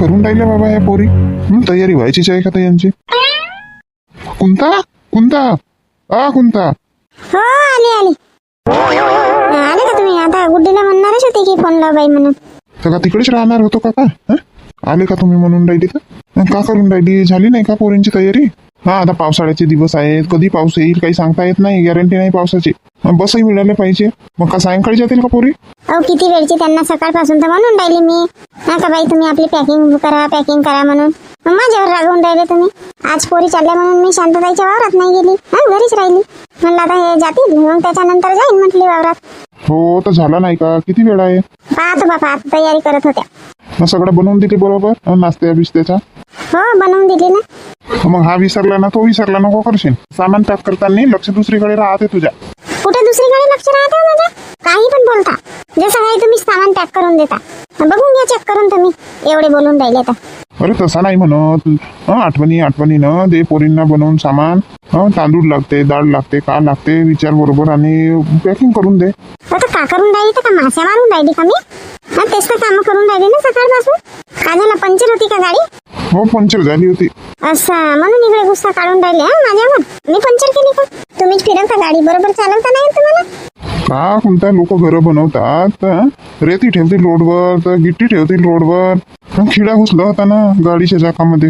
करून राहिले बाबा या पोरी? तयारी व्हायचीच आहे का तर यांची? कुंता कुंता कुंता, हो आली आली. आले का तुम्ही? आता गुड्डीला म्हणणारच होते की फोन लाव बाई म्हणून. तर का तिकडेच राहणार होतो का काय? आले का तुम्ही म्हणून राहिली तर का करून राहिली? झाली नाही का पोरींची तयारी? हा, आता पावसाळ्याचे दिवस आहेत, कधी पाऊस येईल काही सांगता येत नाही, गॅरंटी नाही पावसाची. बसही मिळाले पाहिजे. मग का सायंकाळी जातील का पोरी? अहो किती वेळची त्यांना सकाळपासून तर म्हणून राहिली मी, हा का बाई तुम्ही आपली पॅकिंग करा म्हणून. मग माझ्यावर रागवून राहिले तुम्ही. आज पोरी चालल्या म्हणून मी शांतताईच्या वावरात नाही गेली, हा घरीच राहिली. म्हणलं आता हे जातील मग त्याच्यानंतर जाईन म्हटली वावरात. हो, तर झाला नाही का? किती वेळ आहे? पाहतो बापा, आता तयारी करत होत्या. मग सगळं बनवून दिली बरोबर नाश्त्या बिस्त्याचा? हो बनवून दिली ना. मग हा विसरला ना, तो विसरला नको करशील. सामान पॅक करताना लक्ष दुसरीकडे राहते तुझ्या. कुठे दुसरीकडे लक्ष राहते माझ्या? काही पण बोलता. जसं काही तुम्ही सामान पॅक करून देता, बघून घ्या चेक करून तुम्ही. एवढे बोलून राहिले तर. अरे तसा नाही म्हणत. आठवणीनं दे पोरींना बनवून सामान. तांदूळ लागते, डाळ लागते, का लागते विचार बरोबर आणि पॅकिंग करून दे. आता का करून राहिली? तर का माश्या मारून राहिली का मी? हा तेच तर कामं करून राहिली ना सकाळपासून. का झालं, पंक्चर होती का गाडी? हो, पंक्चर झाली होती. असं म्हणून इकडे गुस्सा काढून राहिले हा माझ्यावर? मी पंक्चर केली का? तुम्हीच फिरवता गाडी, बरोबर चालवता नाही येत तुम्हाला? का कोणता लोक घरं बनवतात, रेती ठेवतील रोडवर तर गिट्टी ठेवतील रोडवर. खिडा घुसला होता ना गाडीच्या चाकामध्ये.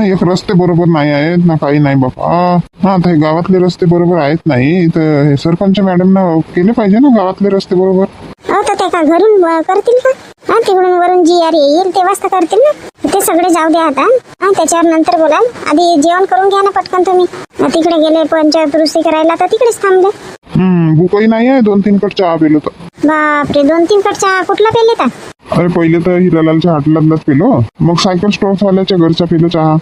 एक रस्ते बरोबर नाही आहेत ना, काही नाही बापा. आता हे गावातले रस्ते बरोबर आहेत नाही तर हे सरपंच मॅडमना केले पाहिजे ना गावातले रस्ते बरोबर. हो तर ते का घरून करतील का? हा तिकडून वरून जी आर येईल तेव्हाच तर करतील ना. ते सगळे जाऊ द्या आता. त्याच्यावर नंतर बोलाल. आधी जेवण करून घ्या ना पटकन तुम्ही. तिकडे गेले पंचायत दुरुस्ती करायला तर तिकडेच थांबले. भूकही नाही आहे. 2-3 कट चहा पेलो तर. बापरे, 2-3 कट चहा कुठला पेले का? अरे पहिले तर हिरालालच्या हाटलातलाच पेलो, मग सायकल स्टोअर्सवाल्याच्या घरचा पेलो चहा.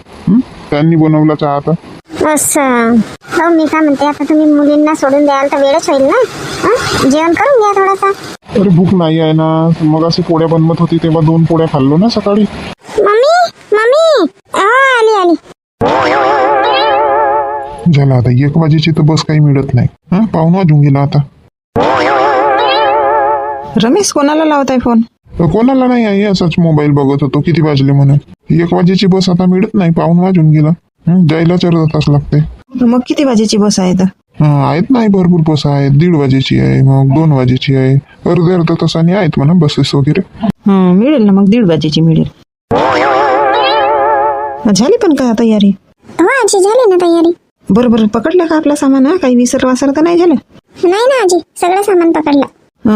त्यांनी बनवला चहा. आता असं. हो मी काय म्हणते, आता तुम्ही मुलींना सोडून द्याल तर वेळच होईल ना. जेवण करून घ्या थोडासा. अरे भूक नाही आहे ना. मग अशी पोळ्या बनवत होती तेव्हा 2 पोळ्या खाल्लो ना सकाळी. मम्मी आली. झालं आता 1 वाजेची तर बस काही मिळत नाही. पाहुणा वाजून गेला आता. रमेश, कोणाला लावताय फोन? कोणाला नाही आहे, असाच मोबाईल बघत होतो किती वाजले म्हणून. 1 वाजेची बस आता मिळत नाही, पाहुणा वाजून गेला. जायलाच अर्धा तास लागते. मग किती वाजेची बस आहे तर? आहेत नाही, भरपूर बस आहेत. 1:30 वाजेची आहे, मग 2 वाजेची आहे. अर्ध्या तासाने आहेत म्हणा बसेस वगैरे. मिळेल ना, मग 1:30 वाजेची मिळेल. झाली पण का तयारी? हो आजी, झाली ना तयारी. बरोबर पकडलं का आपला सामान? काही विसर वासर तर नाही झालं? नाही ना आजी, सगळं सामान पकडलं.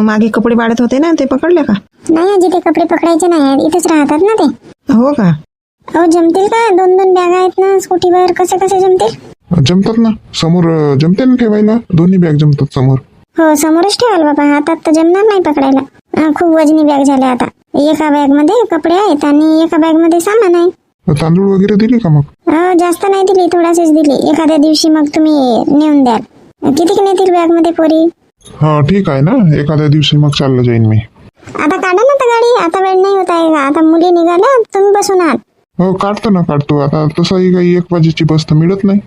मागे कपडे बाळत होते ना, ते पकडले का? नाही आजी, ते कपडे पकडायचे नाही, इथेच राहतात ना ते. हो का? अहो जमतील का? 2-2 बॅग आहेत ना स्कूटीवर, कसे जमतील? जमतात ना, समोर जमते ना ठेवायला. दोन्ही बॅग जमतात समोर. हो समोरच ठेवाल बाबा, हातात तर जमणार नाही पकडायला. खूप वजनी बॅग झाल्या आता. एका बॅग मध्ये कपडे आहेत आणि एका बॅग मध्ये सामान आहे. तांदूळ वगैरे दिली का मग? जास्त नाही दिली, थोडाशीच दिली. एखाद्या दिवशी मग तुम्ही नेऊन द्याल. किती नेतील बॅग मध्ये पोरी? हा ठीक आहे ना, एखाद्या दिवशी मग चाललं जाईन मी. आता काढा ना तर गाडी, आता वेळ नाही होत आहे का? आता मुली निघाल्या, तुम्ही बसून आहात. हो काढतो आता. तसंही काही 1 वाजेची बस तर मिळत नाही.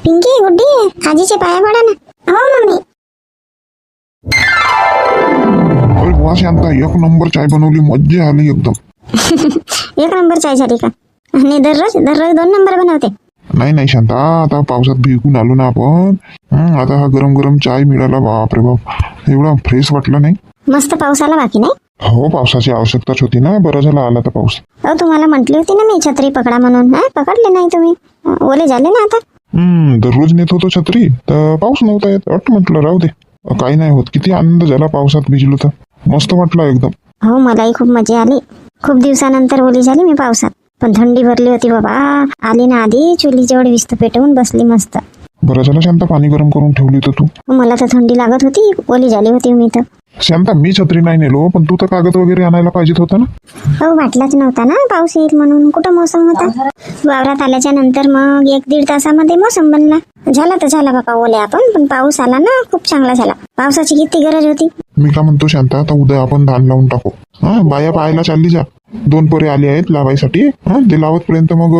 पिंकी, गुड्डी, आजीचे पाया पडा ना. हो मम्मी. अरे वा शांता, 1 नंबर चाय बनवली, मज्जा आली एकदम. 1 नंबर चाय झाली का? आणि दररोज 2 नंबर बनवते? नाही शांता, आता पावसात भिजून आलो ना आपण. आता हा गरम गरम चाय मिळाला, बापरे बाप, एवढा फ्रेश वाटला नाही. मस्त पाऊस आला बाकी नाही? हो, पावसाची आवश्यकताच होती ना. बरं झालं आला तर पाऊस. तुम्हाला म्हटली होती ना मी छत्री पकडा म्हणून. पकडले नाही तुम्ही, ओले झाले ना आता. दररोज नेत होतो छत्री, तर पाऊस नव्हता येत. म्हटलं राहू दे, काही नाही होत. किती आनंद झाला पावसात भिजलो तर. मस्त वाटलं एकदम. हो मलाही खूप मजा आली. खूप दिवसानंतर ओली झाली मी पावसात. पण थंडी भरली होती बाबा. आली ना आधी चुलीजवळ विस्त पेटवून बसली मस्त. बरं झालं शांता, पाणी गरम करून ठेवली तर तू. मला तर थंडी लागत होती, ओली झाली होती मी तर. शांता, मी छत्री नाही नेलो, पण तू तर कागद वगैरे आणायला पाहिजेत होता ना. हो वाटलाच नव्हता ना पाऊस येईल म्हणून. कुठं मोसम होता. वावरात आल्याच्या नंतर मग 1-1.5 तासामध्ये मोसम बनला. झाला तर झाला बाबा ओले आपण, पण पाऊस आला ना, खूप चांगला झाला. पावसाची किती गरज होती. मी का म्हणतो शांता, आता उद्या आपण धान लावून टाकू. बाया पाहायला चालली जा. 2 परे आले आहेत लावायसाठी. ते लावत पर्यंत मग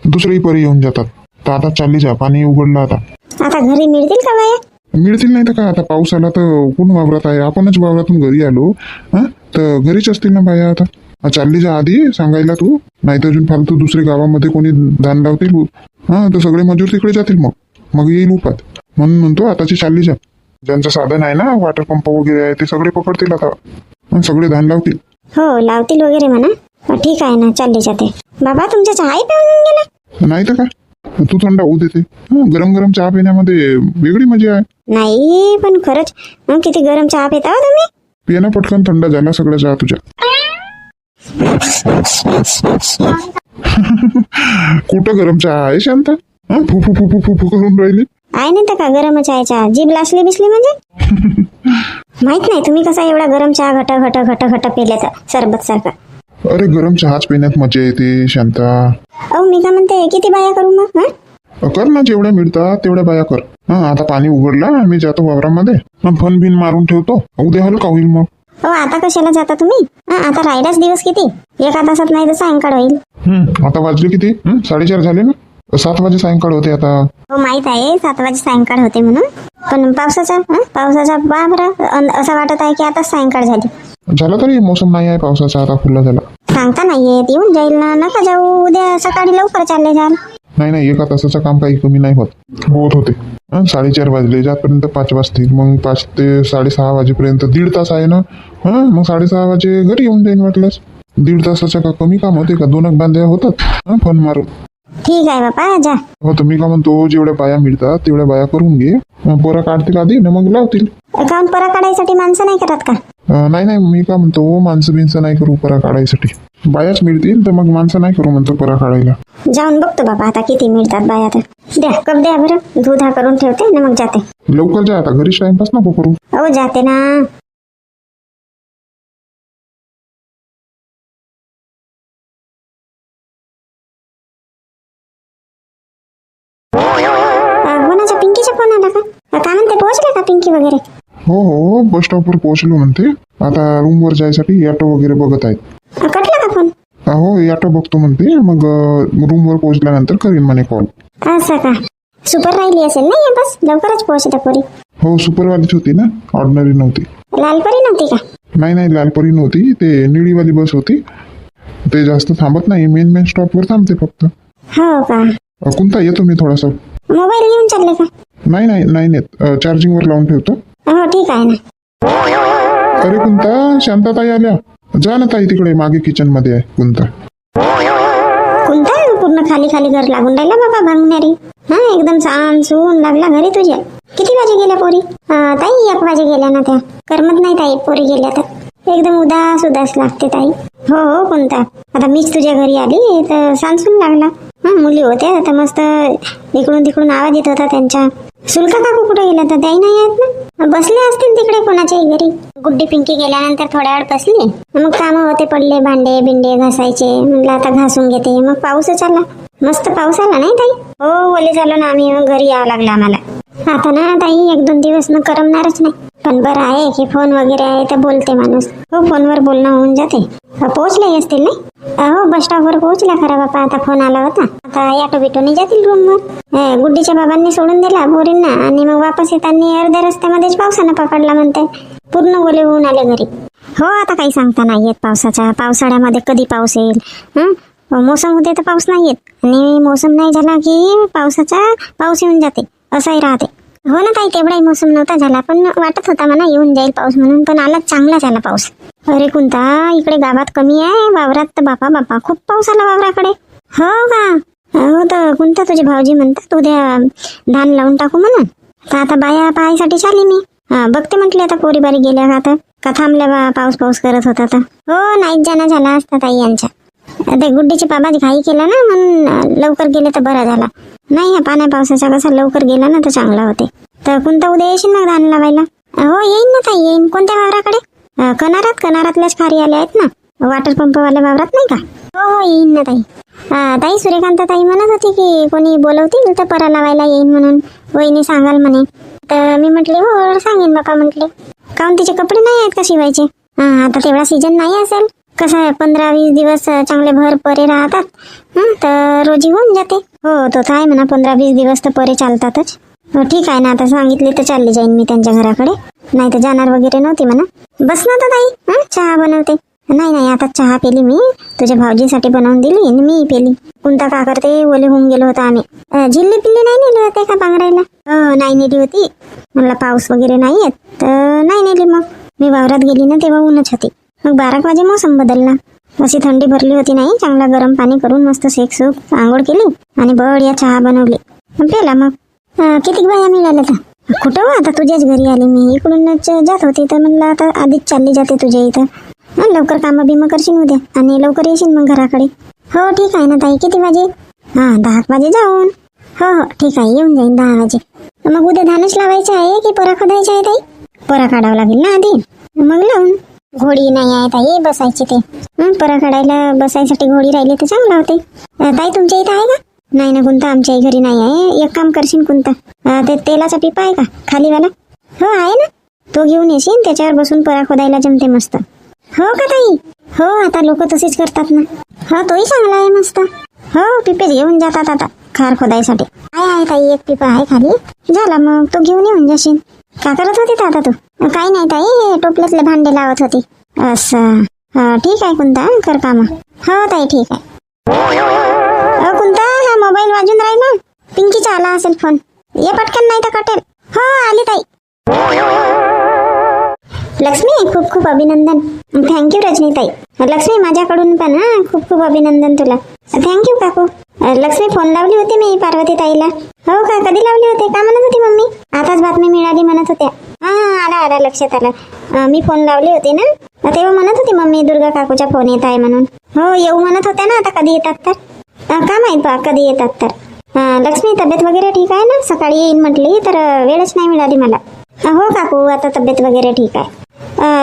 दुसरी परी येऊन जातात. तर आता चालली जा, पाणी उघडलं आता. आता घरी मिळतील का बाया? मिळतील नाही तर काय. आता पाऊस आला तर कोण वावरात आहे? आपणच वावरातून घरी आलो. तर घरीच असतील ना बाया आता. चालली जा आधी सांगायला तू, नाही तर अजून फालतू दुसऱ्या गावामध्ये कोणी धान लावतील हा, तर सगळे मजूर तिकडे जातील, मग येईल उपात. म्हणून म्हणतो आताची चालली जा. ज्यांचं साधन आहे ना, वॉटर पंप वगैरे आहे, ते सगळे पकडतील आता, सगळे धान लावतील. हो लावतील वगैरे म्हणा. ठीक आहे ना, चालली जाते. बाबा तुमच्या चहाही पिऊन गेला? नाही तर काय, तू थंड होऊ देते. गरम गरम चहा पिण्यामध्ये वेगळी मजा आहे. नाही पण खरंच किती गरम चहा पिता हो तुम्ही. पियाना पटकन थंड झाला सगळं चहा तुझ्या. कुठं गरम चहा आहे शांता? फू फू फू फू फू फू करून राहिली. आहे नाही तर का गरमच आहे चहा. जीभ लासली बिसली म्हणजे माहित नाही तुम्ही कसा एवढा गरम चहा घट घट घट घट पेल्याचा सरबत सारखा. अरे गरम चहाच पिण्यात मजा येते शांता. अहो मी काय म्हणते, किती बाया करू मग? कर ना, जेवढ्या मिळतात तेवढ्या बाया कर. आता पाणी उघडला, मी जातो वावरामध्ये, फन बिन मारून ठेवतो, उद्या हलका होईल मग. हो आता कशाला जाता तुम्ही? आता राहिलाच दिवस किती, एका तासात नाही तर सायंकाळ होईल. आता वाजले किती? 4:30 झाले ना. 7 वाजे सायंकाळ होते आता. हो माहित आहे 7 वाजे सायंकाळ होते म्हणून, पण पावसाचा बापरं असं वाटत आहे की आता सायंकाळ झाली. झाला तरी मोसम नाही आहे पावसाचा, आता खुल्ला झाला. सांगता नाहीये, येऊन जाईल ना, नका जाऊ, उद्या सकाळी लवकर चालले जाल. नाही, एका तासाचं काम काही कमी नाही होत होते. 4:30 वाजले, जातपर्यंत 5 वाजतील, मग 5 ते 6:30 वाजेपर्यंत 1.5 तास आहे ना. मग 6:30 वाजे घरी येऊन जाईन वाटलंच. 1.5 तासाचं का कमी काम होते का? 2 बांध्या होतात फोन मारून. ठीक आहे बापा जा. हो तर मी का म्हणतो, जेवढ्या बाया मिळतात तेवढ्या बाया करून घे. पोरा काढतील आधी ना, मग लावतील. अकाउंट परा काढायसाठी माणसं नाही करत का? नाही, मी का म्हणतो, माणसं बिनसं नाही करू परा काढायसाठी. बायाच मिळतील तर मग माणसं नाही करू म्हणतो परा काढायला. जाऊन बघतो बाबा आता किती मिळतात बाया. तर द्या कप द्या बरं, दूध हा करून ठेवते ना, मग जाते. लवकर जा आता, घरीच टाइमपास नको करू. हो जाते ना. कोणाचा पिंकीचा फोन आला का? काय म्हणते, पोहोचले का पिंकी वगैरे? हो बस स्टॉपवर पोहोचलो म्हणते. आता रूमवर जायसाठी ऑटो वगैरे बघत आहेत. कटला का फोन? हो ऑटो बघतो म्हणते, मग रूमवर पोहोचल्यानंतर करीन म्हणे कॉल. असं का? सुपर राहिली असेल नाही बस, लवकरच पोहोचते पोरी. हो सुपरवालीच होती ना, ऑर्डिनरी नव्हती. लालपरी नव्हती का? नाही लालपरी नव्हती, ते निळीवाली बस होती. ते जास्त थांबत नाही, मेन स्टॉपवर थांबते फक्त. हो का? कोणता येतो मी थोडासा. मोबाईल घेऊन चालले का? नाही चार्जिंगवर लावून ठेवतो. हो ठीक आहे ना. अरे कुंता, शांताताई आल्या. जा ना ताई, तिकडे मागे किचन मध्ये आहे कुंता. कोणता पूर्ण खाली खाली घर लागून राहिला बाबा, भांगणारी. एकदम छान सून लागला घरी तुझ्या. किती वाजे गेल्या पोरी? ताई 1 वाजे गेल्या ना त्या. करमत नाही ताई पोरी गेल्या तर, एकदम उदास लागते ताई. हो कोणता, आता मीच तुझ्या घरी आली तर सांसून लागला. मुली होत्या तर मस्त इकडून तिकडून आवाज येत होता त्यांच्या. सुलका काकू कुठे गेल्या तर त्याही नाही आहेत ना, बसले असतील तिकडे कोणाच्याही घरी. गुड्डी पिंकी गेल्यानंतर थोड्या वेळ बसली, मग कामं होते पडले, भांडे बिंडे घासायचे. म्हणलं आता घासून घेते. मग पाऊसच आला, मस्त पाऊस आला नाही ताई? हो ओले झालो ना आम्ही, घरी यावं लागलं आम्हाला. आता ना ताई 1-2 दिवस न करमणारच नाही. पण बरं आहे की फोन वगैरे आहे तर बोलते माणूस. हो फोनवर बोलणं होऊन जाते. पोहोचले असतील नाही? हो बस स्टॉपवर पोहोचला खरा बापा, आता फोन आला होता. आता ऑटो बिटोने जातील रूमवर. गुड्डीच्या बाबांनी सोडून दिला पोरींना, आणि मग वापस येताना अर्ध्या रस्त्यामध्येच पावसानं पकडला म्हणते. पूर्ण ओले होऊन आले घरी. हो आता काही सांगता नाही येत पावसाचा. पावसाळ्यामध्ये कधी पाऊस येईल. मोसम होते तर पाऊस नाही येत, आणि मोसम नाही झाला की पाऊस येऊन जाते, असंही राहते. हो ना ताई, तेवढाही मोसम नव्हता झाला, पण वाटत होता म्हणा येऊन जाईल पाऊस म्हणून, पण आला चांगलाच आला पाऊस. अरे कुंता, इकडे गावात कमी आहे, वावरात तर बापा खूप पाऊस आला वावराकडे. हो का? हो तर कुंता, तुझे भाऊजी म्हणतात उद्या धान लावून टाकू म्हणून. तर आता बाया पाहायसाठी चाली मी. बघते म्हटले आता पोरी बारी गेल्या का थांबल्या बा, पाऊस करत होता तर. हो नाहीच जाणं झाला असता ताई यांच्या. ते गुड्डीचे बाबा घाई केला ना, म्हणून लवकर गेले तर बरं झाला. नाही ह्या पाण्या पावसाचा कसा लवकर गेला ना तर चांगला होते. तर कोणता उद्या येशील ना धान लावायला? हो येईन ना ताई, येईन. कोणत्या वावराकडे? कनारातल्याच खारी आल्या आहेत ना, वॉटर पंपवाल्या वावरात नाही का? हो येईन ना ताई. ताई सूर्यकांत ताई म्हणत होती की कोणी बोलवतील तर परा लावायला येईन म्हणून, वहिनी सांगाल म्हणे. तर मी म्हटले हो सांगेन बापा म्हटले. काहून तिचे कपडे नाही आहेत का शिवायचे? आता तेवढा सीजन नाही असेल. कसं आहे 15-20 दिवस चांगले भर परे राहतात, तर रोजी होऊन जाते. हो तो आहे म्हणा, 15-20 दिवस तर परे चालतातच. ठीक आहे ना, आता सांगितले तर चालली जाईन मी त्यांच्या घराकडे. नाही तर जाणार वगैरे नव्हती म्हणा. बस ना तर ताई, चहा बनवते. नाही नाही, आता चहा पेली मी. तुझ्या भाऊजीसाठी बनवून दिली आणि मी पेली. कोणता का करते, ओले होऊन गेलो होता आम्ही. झिल्ली पिल्ली नाही नेली होते का पांघरायला? नाही नेली होती. म्हणलं पाऊस वगैरे नाही येत तर नाही नेली. मग मी वावरात गेली ना तेव्हा ऊनच होती. मग 12 वाजे मोसम बदलला. अशी थंडी भरली होती नाही. चांगला गरम पाणी करून मस्त सेक आंघोळ केली आणि बढिया चहा बनवली पेला. मग किती बाया मिळाल्या तर? कुठं हो, आता तुझ्याच घरी आली मी. इकडूनच जात होती तर म्हणलं आता आधीच चालली जाते तुझ्या इथं. लवकर कामं बिमं करशील उद्या आणि लवकर येशील मग घराकडे. हो ठीक आहे ना ताई. किती वाजे? 10 वाजे जाऊन. हो हो ठीक आहे, येऊन जाईन 10 वाजे. मग उद्या धानच लावायचं आहे की परा खोदायचं आहे ताई? परा काढावं लागेल ना आधी, मग लावून. घोडी नाही आहे ताई बसायची ते. परा काढायला बसायसाठी घोडी राहिली तर चांगलं होते. ताई तुमच्या इथं आहे का? नाही ना कोणता आमच्या घरी नाही आहे. एक काम करशील कोणता, ते तेलाचा पिपा आहे का खालीवाला? हो आहे ना, तो घेऊन येशील. त्याच्यावर बसून परा खोदायला जमते मस्त. हो का ताई? हो आता लोक तसेच करतात ना. हो तोही चांगला आहे मस्त. हो पिपेच घेऊन जातात आता खार खोदायसाठी. आहे ताई, एक पिपा आहे खाली. झाला मग तो घेऊन येऊन जाशील. का करत होती आता तू? काही नाही ताई, हे टोपल्यातले भांडे लावत होती. असं ठीक आहे कोणता, कर काम. हो ताई ठीक आहे. कोणता हा मोबाईल वाजून राहिला? पिंकीचा आला असेल फोन. ये पटकन नाही तर कटेल. हो आली ताई. लक्ष्मी खूप खूप अभिनंदन. थँक्यू रजनीताई. लक्ष्मी माझ्याकडून पण खूप खूप अभिनंदन तुला. थँक्यू काकू. लक्ष्मी फोन लावली होती मी पार्वती ताईला. हो का, कधी लावली होती? का म्हणत होती मम्मी? आताच बातमी मिळाली म्हणत होत्या. आला लक्षात आलं. मी फोन लावली होती ना तेव्हा म्हणत होती मम्मी दुर्गा काकूचा फोन येत आहे म्हणून. हो येऊ म्हणत होत्या ना, आता कधी येतात तर का माहित बा कधी येतात तर. लक्ष्मी तब्येत वगैरे ठीक आहे ना? सकाळी येईन म्हटली तर वेळच नाही मिळाली मला. हो काकू आता तब्येत वगैरे ठीक आहे.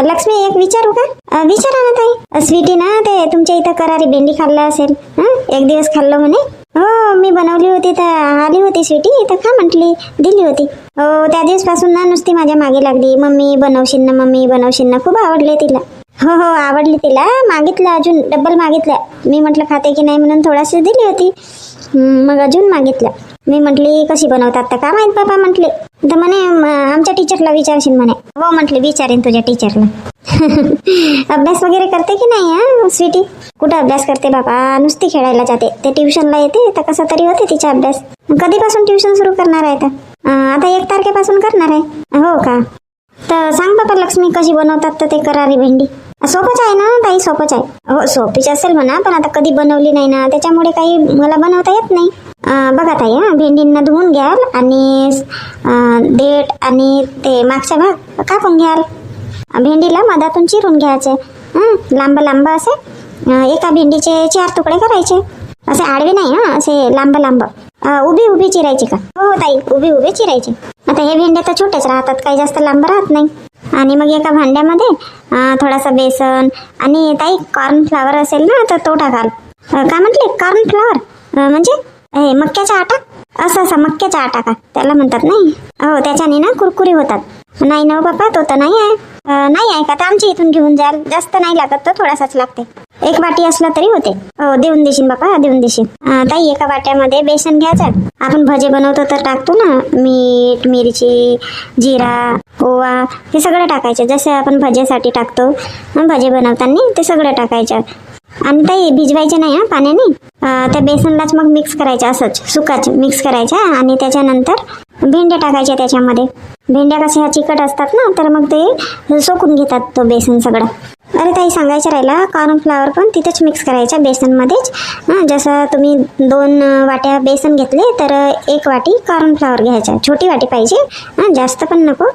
लक्ष्मी एक विचारू का? विचारा ना ताई. स्वीटी ना ते तुमच्या इथं करारी भेंडी खाल्लं असेल. एक दिवस खाल्लं म्हणे. हो मी बनवली होती तर आली होती स्वीटी तर खा म्हटली, दिली होती. हो त्या दिवसपासून ना नुसती माझ्या मागे लागली. मम्मी बनवशील ना, मम्मी बनवशील ना. खूप आवडले तिला. हो हो आवडली तिला. मागितलं अजून डबल मागितल्या. मी म्हटलं खाते की नाही म्हणून थोडाशी दिली होती. मग अजून मागितलं. मी म्हटली कशी बनवतात तर का माहित बाबा म्हटले. तर म्हणे आमच्या टीचरला विचारशील म्हणे. हो म्हटले विचारेन तुझ्या टीचरला. अभ्यास वगैरे करते की नाही स्वीटी? कुठं अभ्यास करते बाबा, नुसती खेळायला जाते. ते ट्युशनला येते तर कसा तरी होते तिचा अभ्यास. कधीपासून ट्युशन सुरू करणार आहे तर? आता 1 तारखेपासून करणार आहे. हो का, तर सांग बाबा लक्ष्मी कशी बनवतात तर ते करारी भेंडी. सोपंच आहे ना ताई? सोपंच आहे. हो सोपीच असेल म्हणा, पण आता कधी बनवली नाही ना त्याच्यामुळे काही मला बनवता येत नाही. बघा ताई भेंडींना धुवून घ्याल आणि देठ आणि ते मागचा भाग कापून घ्याल. भेंडीला मधातून चिरून घ्यायचे. लांब लांब असे एका भेंडीचे 4 तुकडे करायचे. असे आडवे नाही असे लांब लांब. उभी उभी चिरायची का? हो ताई उभी उभी चिरायची. आता हे भेंड्या तर छोटेच राहतात, काही जास्त लांब राहत नाही. आणि मग एका भांड्यामध्ये थोडासा बेसन आणि ताई कॉर्नफ्लॉवर असेल ना तर तो टाकाल. काय म्हटले? कॉर्नफ्लॉवर म्हणजे मक्याचा आटा. असा मक्याचा आटा का त्याला म्हणतात नाही? हो त्याच्याने ना कुरकुरी होतात. नाही ना बापा तो तर नाही आहे. नाही आहे का? तर आमच्या इथून घेऊन जाल. जास्त नाही लागत, तो थोडासाच लागते. 1 वाटी असला तरी होते. हो देऊन देशील बापा देऊन देशील. ताई एका वाट्यामध्ये बेसन घ्यायचं. आपण भजे बनवतो तर टाकतो ना, मीठ मिरची जिरा ओवा हे सगळं टाकायचं. जसे आपण भजेसाठी टाकतो भजे बनवताना ते सगळं टाकायचं. आणि ताई भिजवायचे नाही पाण्याने. त्या बेसनलाच मग मिक्स करायचं, असंच सुकाच मिक्स करायच्या. आणि त्याच्यानंतर भेंड्या टाकायच्या त्याच्यामध्ये. भेंड्या कशा ह्या चिकट असतात ना तर मग ते सोकून घेतात तो बेसन सगळं. अरे ताई सांगायचं राहिला, कॉर्नफ्लॉवर पण तिथेच मिक्स करायच्या बेसनमध्येच. जसं तुम्ही 2 वाट्या बेसन घेतले तर 1 वाटी कॉर्नफ्लॉवर घ्यायचा. छोटी वाटी पाहिजे, जास्त पण नको.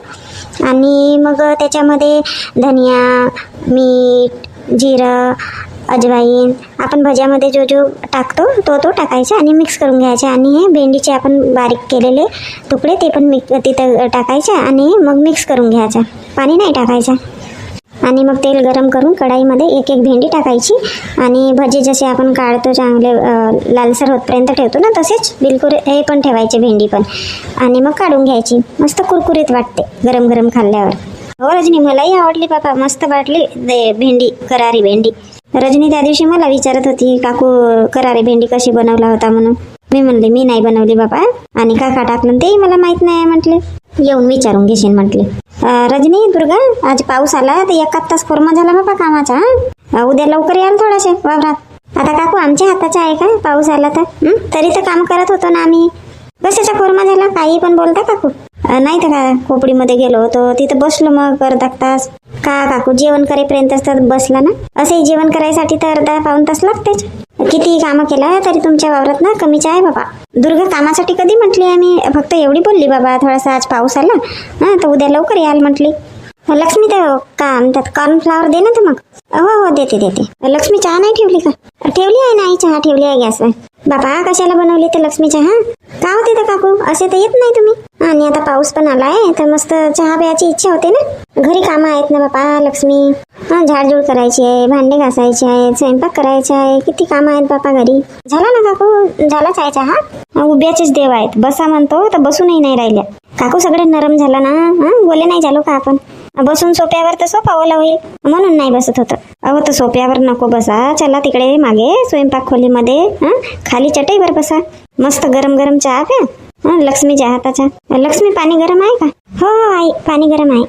आणि मग त्याच्यामध्ये धनिया मीठ जिरं अजवाईन आपण भज्यामध्ये जो टाकतो तो टाकायचा आणि मिक्स करून घ्यायचा. आणि हे भेंडीचे आपण बारीक केलेले तुकडे ते पण तिथं टाकायचे आणि मग मिक्स करून घ्यायचा. पाणी नाही टाकायचं. आणि मग तेल गरम करून कढाईमध्ये 1-1 भेंडी टाकायची. आणि भजे जसे आपण काढतो चांगले लालसर होतपर्यंत ठेवतो ना तसेच बिलकुल हे पण ठेवायचे भेंडी पण. आणि मग काढून घ्यायची. मस्त कुरकुरीत वाटते गरम गरम खाल्ल्यावर. हो रजनी मलाही आवडली बाबा, मस्त वाटली भेंडी करारी भेंडी. रजनी त्या दिवशी मला विचारत होती काकू करारी भेंडी कशी बनवला होता म्हणून. मी म्हणले मी नाही बनवली बाबा आणि का टाकलं तेही मला माहित नाही म्हटले. येऊन विचारून घेशील म्हटले. रजनी दुर्गा आज पाऊस आला तर 1 तास कोरमा झाला बाबा कामाचा. उद्या लवकर याल थोडासे वावरात. आता काकू आमच्या हाताचा आहे का पाऊस आला तर? तरी तर काम करत होतो ना आम्ही. कशाचा कोरमा झाला? काही पण बोलता काकू. नाही तर का खोपडीमध्ये गेलो होतो तिथं बसलो मग अर्धा तास. का काकू जेवण करेपर्यंतच तर बसला ना? असंही जेवण करायसाठी तर अर्धा पाऊण तास लागतेच. किती कामं केला तरी तुमच्या वावरात ना कमीच आहे बाबा. दुर्गा कामासाठी कधी म्हटली आम्ही? फक्त एवढी बोलली बाबा थोडासा आज पाऊस आला तर उद्या लवकर याल म्हटली. लक्ष्मी तर का म्हणतात कॉर्नफ्लॉवर दे ना तर मग. हो देते. लक्ष्मी चहा नाही ठेवली का? ठेवली आहे नाही चहा ठेवली आहे गॅसवर. बाबा कशाला बनवली तर लक्ष्मी चहा? का होते तर काकू असे तर येत नाही तुम्ही. आणि आता पाऊस पण आलाय तर मस्त चहा प्यायची इच्छा होते ना. घरी कामं आहेत ना बाबा लक्ष्मी. झाडझूड करायची आहे, भांडे घासायचे आहे, स्वयंपाक करायचा आहे, किती कामं आहेत बापा घरी. झाला ना काकू? झालाच आहे चहा. उभ्याचेच देव आहेत. बसा म्हणतो तर बसूनही नाही राहिल्या. काकू सगळे नरम झाला ना. बोले नाही झालो का आपण? बसून सोप्यावर तर सोपा ओला होईल म्हणून नाही बसत होतं. अहो तर सोप्यावर नको बसा. चला तिकडे मागे स्वयंपाक खोलीमध्ये खाली चटईवर बसा. मस्त गरम गरम चहा प्या लक्ष्मीच्या हाताचा. लक्ष्मी पाणी गरम आहे का? हो आई पाणी गरम आहे.